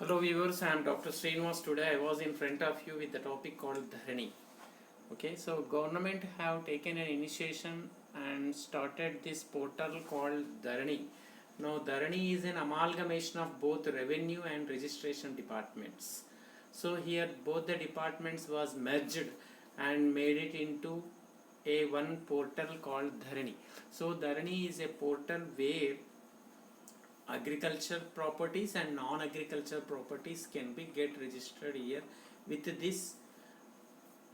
Hello viewers, I am Dr. Srinivas. Today I was in front of you with the topic called Dharani. Okay, so government have taken an initiation and started this portal called Dharani. Now Dharani is an amalgamation of both revenue and registration departments. So here both the departments was merged and made it into a one portal called Dharani. So Dharani is a portal where agriculture properties and non-agriculture properties can be get registered here with this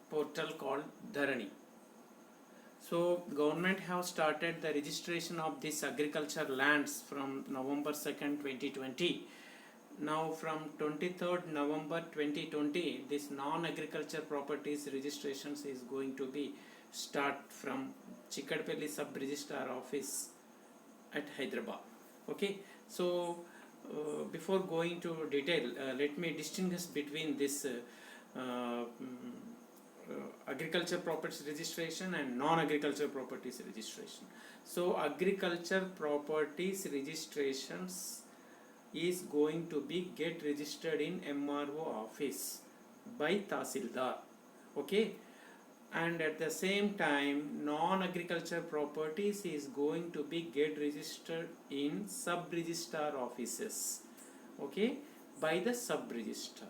portal called Dharani. So government have started the registration of this agriculture lands from November 2nd 2020. Now from 23rd November 2020 this non-agriculture properties registrations is going to be start from Chikadpalli sub-registrar office at Hyderabad. Okay, so before going to detail, let me distinguish between this agriculture properties registration and non-agriculture properties registration. So agriculture properties registrations is going to be get registered in MRO office by Tahsildar. Okay, and at the same time non-agriculture properties is going to be get registered in sub-registrar offices, okay, by the sub-registrar.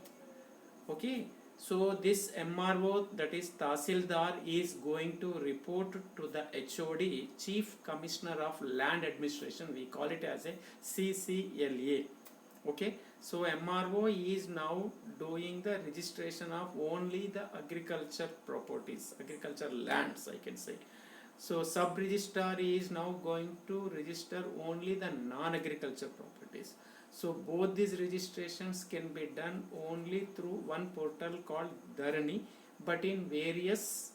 Okay, so this MRO, that is Tahsildar, is going to report to the HOD, Chief Commissioner of Land Administration. We call it as a CCLA. Okay, so MRO is now doing the registration of only the agriculture properties, agriculture lands, I can say. So sub-registrar is now going to register only the non-agriculture properties. So both these registrations can be done only through one portal called Dharani, but in various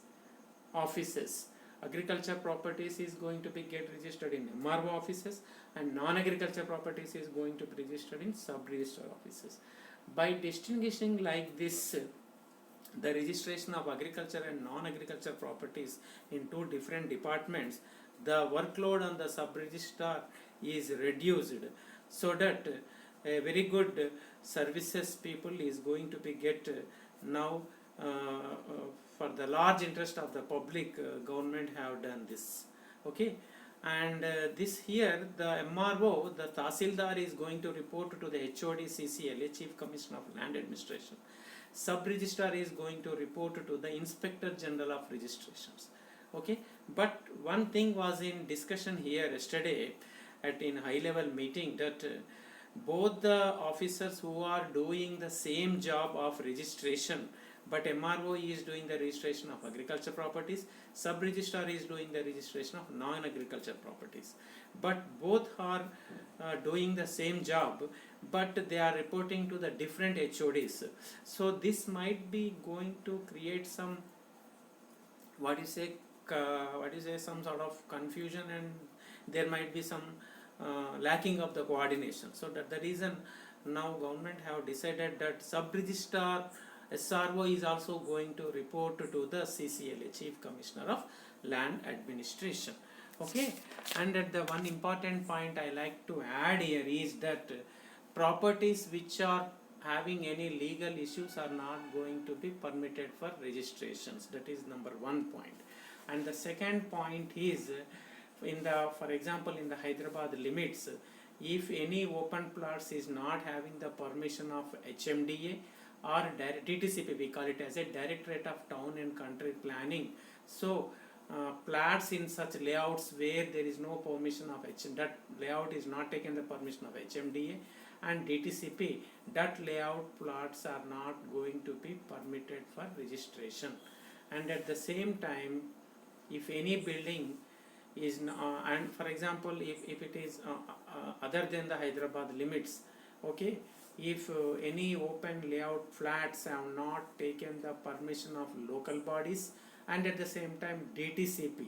offices. Agriculture properties is going to be get registered in MRO offices, and non-agriculture properties is going to be registered in sub-registrar offices. By distinguishing like this the registration of agriculture and non-agriculture properties in two different departments, the workload on the sub-registrar is reduced, so that a very good services people is going to be get now for the large interest of the public. Government have done this. Okay, and this here the MRO, the Tahsildar, is going to report to the HOD CCLA, Chief Commissioner of Land Administration. Sub-registrar is going to report to the Inspector General of Registrations. Okay, but one thing was in discussion here yesterday at in high level meeting, that both the officers who are doing the same job of registration, but MRO is doing the registration of agriculture properties, sub-registrar is doing the registration of non-agriculture properties, but both are doing the same job, but they are reporting to the different HODs. So this might be going to create some some sort of confusion, and there might be some lacking of the coordination. So that the reason now government have decided that sub-registrar SRO is also going to report to the CCLA, Chief Commissioner of Land Administration. Okay, and at the one important point I like to add here is that properties which are having any legal issues are not going to be permitted for registrations. That is number one point. And the second point is, in the, for example, in the Hyderabad limits, if any open plots is not having the permission of HMDA or DTCP, we call it as a Directorate of Town and Country Planning. So plots in such layouts where there is no permission of that layout is not taken the permission of HMDA and DTCP, that layout plots are not going to be permitted for registration. And at the same time, if any building is and for example, if it is other than the Hyderabad limits, okay, if any open layout flats have not taken the permission of local bodies and at the same time DTCP,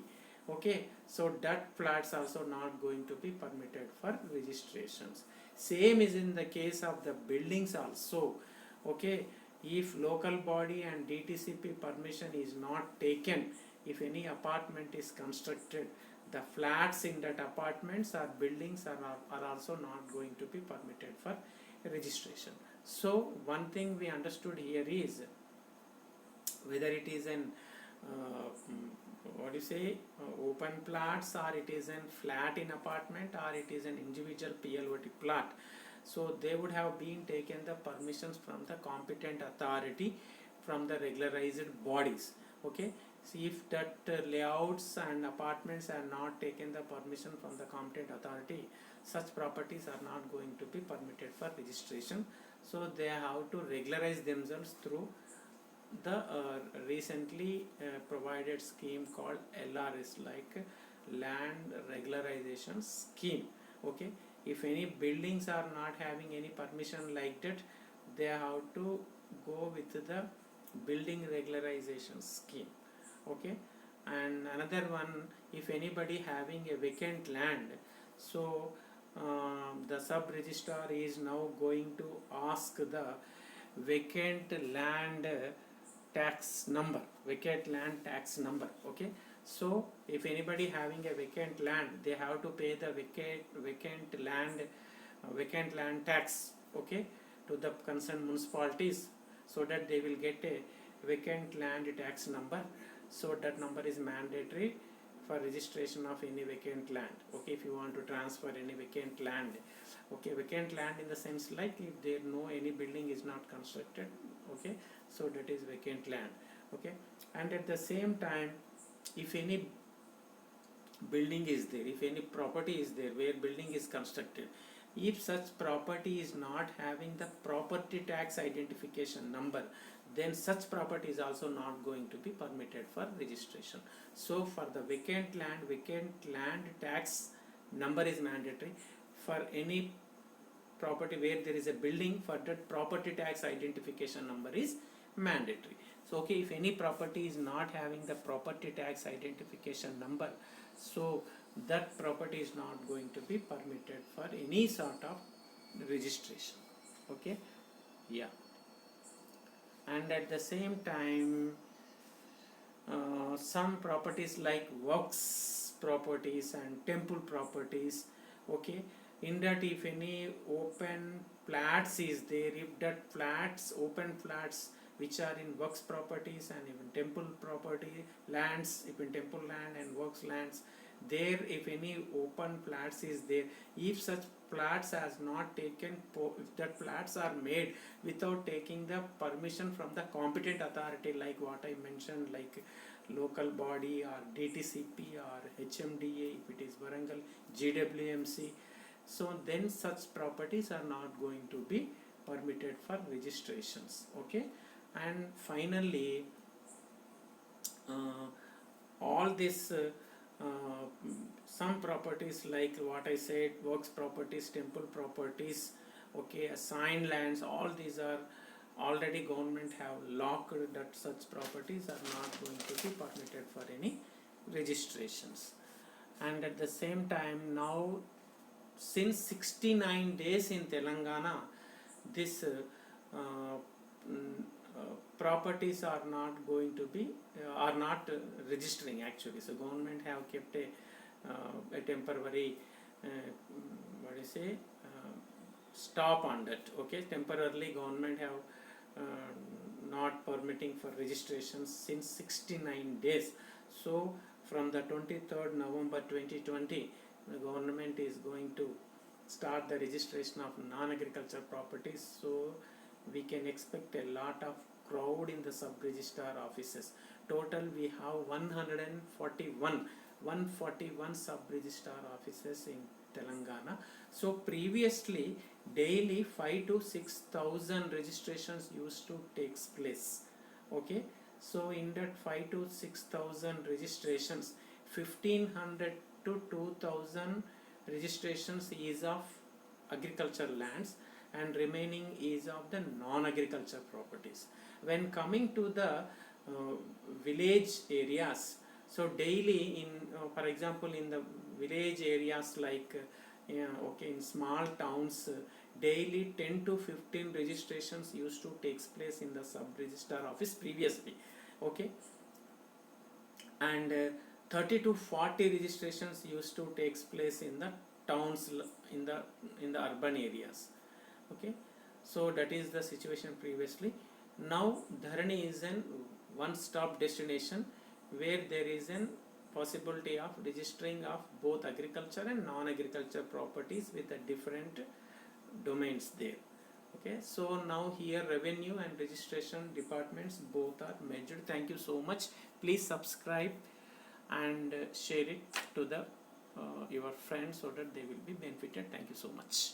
okay, so that flats also not going to be permitted for registrations. Same is in the case of the buildings also. Okay, if local body and DTCP permission is not taken, if any apartment is constructed, the flats in that apartments or buildings are also not going to be permitted for registration. So one thing we understood here is whether it is an what do you say open plots, or it is an flat in apartment, or it is an individual PLOT plot. So they would have been taken the permissions from the competent authority, from the regularized bodies. Okay, see if that layouts and apartments are not taken the permission from the competent authority, such properties are not going to be permitted for registration. So they have to regularize themselves through the recently provided scheme called LRS, like land regularization scheme. Okay, if any buildings are not having any permission like that, they have to go with the building regularization scheme. Okay, and another one, if anybody having a vacant land, so the sub registrar is now going to ask the vacant land tax number, vacant land tax number. Okay, so if anybody having a vacant land, they have to pay the vacant land tax, okay, to the concerned municipalities, so that they will get a vacant land tax number. So that number is mandatory for registration of any vacant land. Okay, if you want to transfer any vacant land, okay, vacant land in the sense like if there no any building is not constructed, okay, so that is vacant land. Okay, and at the same time, if any building is there, if any property is there where building is constructed, if such property is not having the property tax identification number, then such property is also not going to be permitted for registration. So for the vacant land tax number is mandatory. For any property where there is a building, for that property tax identification number is mandatory. So okay, if any property is not having the property tax identification number, so that property is not going to be permitted for any sort of registration. Okay, yeah. And at the same time, some properties like works properties and temple properties, okay, in that if any open flats is there, if that flats, open flats which are in works properties and even temple property lands, even temple land and works lands, there if any open flats is there, if such flats has not taken, if that flats are made without taking the permission from the competent authority, like what I mentioned, like local body or DTCP or HMDA, if it is Warangal GWMC, so then such properties are not going to be permitted for registrations. Okay, and finally all this some properties like what I said, works properties, temple properties, okay, assigned lands, all these are already government have locked that such properties are not going to be permitted for any registrations. And at the same time, now since 69 days in Telangana, this properties are not going to be are not registering actually. So government have kept a temporary what do you say stop on that. Okay, temporarily government have not permitting for registrations since 69 days. So from the 23rd November 2020, the government is going to start the registration of non-agriculture properties. So we can expect a lot of crowd in the sub-registrar offices. Total we have 141 sub-registrar offices in Telangana. So previously daily 5 to 6,000 registrations used to take place. Okay, so in that 5 to 6,000 registrations, 1,500 to 2,000 registrations is of agriculture lands and remaining is of the non-agriculture properties. When coming to the village areas, so daily in for example in the village areas like okay, in small towns, daily 10 to 15 registrations used to takes place in the sub-registrar office previously. Okay, and 30 to 40 registrations used to takes place in the towns, in the urban areas. Okay, So that is the situation previously. Now Dharani is an one-stop destination where there is an possibility of registering of both agriculture and non-agriculture properties with the different domains there. Okay, so now here revenue and registration departments both are merged. Thank you so much. Please subscribe and share it to the your friends so that they will be benefited. Thank you so much.